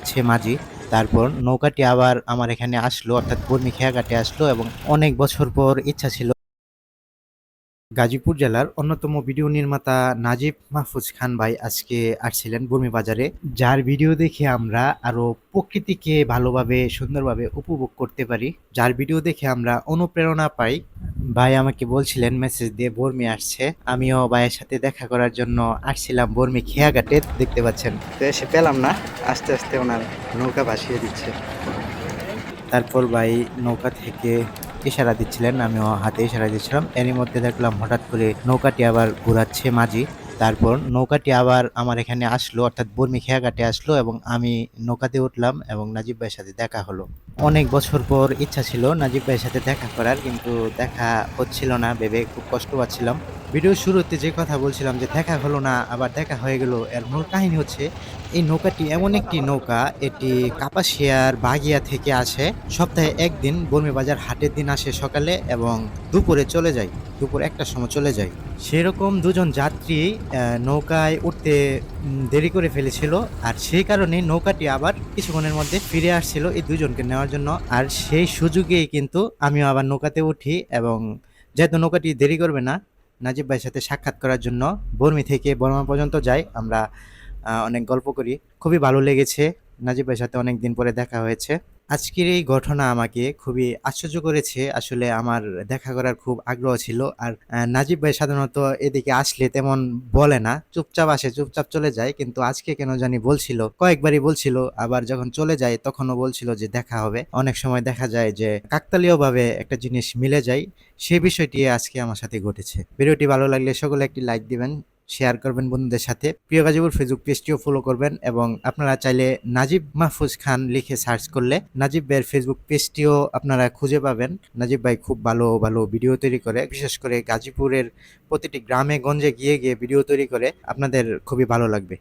ঘোরাচ্ছে মাঝি। তারপর নৌকাটি আবার আমার এখানে আসলো, অর্থাৎ বর্মি খেয়াঘাটে আসলো এবং অনেক বছর পর ইচ্ছা ছিল। গাজীপুর জেলার অন্যতম ভিডিও নির্মাতা নাজিব মাহফুজ খান ভাই আজকে আসছিলেন বর্মি বাজারে, যার ভিডিও দেখে আমরা আরো প্রকৃতিকে ভালোভাবে সুন্দরভাবে উপভোগ করতে পারি, যার ভিডিও দেখে আমরা অনুপ্রেরণা পাই। ভাই আমাকে বলছিলেন মেসেজ দিয়ে বর্মি আসছে, আমিও ভাইয়ের সাথে দেখা করার জন্য আসছিলাম বর্মি খেয়াঘাটে। দেখতে পাচ্ছেন তো এসে পেলাম না, আস্তে আস্তে ওনার নৌকা ভাসিয়ে দিচ্ছে। তারপর ভাই নৌকা থেকে ইশারা দিচ্ছিলেন, আমিও হাতে ইশারা দিচ্ছিলাম। এরই মধ্যে দেখলাম হঠাৎ করে নৌকাটি আবার ঘোরাচ্ছে মাঝি। তারপর নৌকাটি আবার আমার এখানে আসলো, অর্থাৎ বর্মি খেয়াঘাটে আসলো এবং আমি নৌকাতে উঠলাম এবং নাজিব ভাইয়ের সাথে দেখা হলো। অনেক বছর পর ইচ্ছা ছিল নাজিব ভাইয়ের সাথে দেখা করার, কিন্তু দেখা হচ্ছিল না ভেবে খুব কষ্ট পাচ্ছিলাম। ভিডিওর শুরুতে যে কথা বলছিলাম যে দেখা হলো না আবার দেখা হয়ে গেল, এর মূল কাহিনী হচ্ছে এই নৌকাটি এমন একটি নৌকা, এটি কাপাসিয়ার বাগিয়া থেকে আসে। সপ্তাহে একদিন বর্মিবাজার হাটের দিন আসে সকালে এবং দুপুরে চলে যায়, দুপুর 1টার সময় চলে যায়। সেরকম দুজন যাত্রী নৌকায় উঠতে দেরি করে ফেলেছিল, আর সেই কারণে নৌকাটি আবার কিছুক্ষণের মধ্যে ফিরে আসছিল এই দুজনকে নেওয়ার জন্য। আর সেই সুযোগেই কিন্তু আমিও আবার নৌকাতে উঠি এবং যেহেতু নৌকাটি দেরি করবে না, নাজিব ভাইয়ের সাথে সাক্ষাৎ করার জন্য বর্মি থেকে বর্মা পর্যন্ত যাই। আমরা অনেক গল্প করি, খুবই ভালো লেগেছে। নাজিব ভাইয়ের সাথে অনেক দিন পরে দেখা হয়েছে। আজকের এই ঘটনা আমাকে খুবই আশ্চর্য করেছে। আসলে আমার দেখা করার খুব আগ্রহ ছিল। আর নাজিব ভাই সাধারণত এদিকে আসলে তেমন বলে না, চুপচাপ আসে, চুপচাপ চলে যায়। কিন্তু আজকে কেন জানি বলছিল, কয়েকবারই বলছিল। আবার যখন চলে যায় তখনও বলছিল যে দেখা হবে। অনেক সময় দেখা যায় যে কাকতালীয়ভাবে একটা জিনিস মিলে যায়। সেই বিষয়টি আজকে আমার সাথে ঘটেছে। ভিডিওটি ভালো লাগলে সকলে একটি লাইক দিবেন, শেয়ার করবেন বন্ধুদের সাথে। প্রিয় গাজীপুর ফেসবুক পেজটিও ফলো করবেন এবং আপনারা চাইলে নাজিব মাহফুজ খান লিখে সার্চ করলে নাজিব ভাইয়ের ফেসবুক পেজটিও আপনারা খুঁজে পাবেন। নাজিব ভাই খুব ভালো ভালো ভিডিও তৈরি করে, বিশেষ করে গাজীপুরের প্রতিটি গ্রামে গঞ্জে গিয়ে গিয়ে ভিডিও তৈরি করে, আপনাদের খুবই ভালো লাগবে।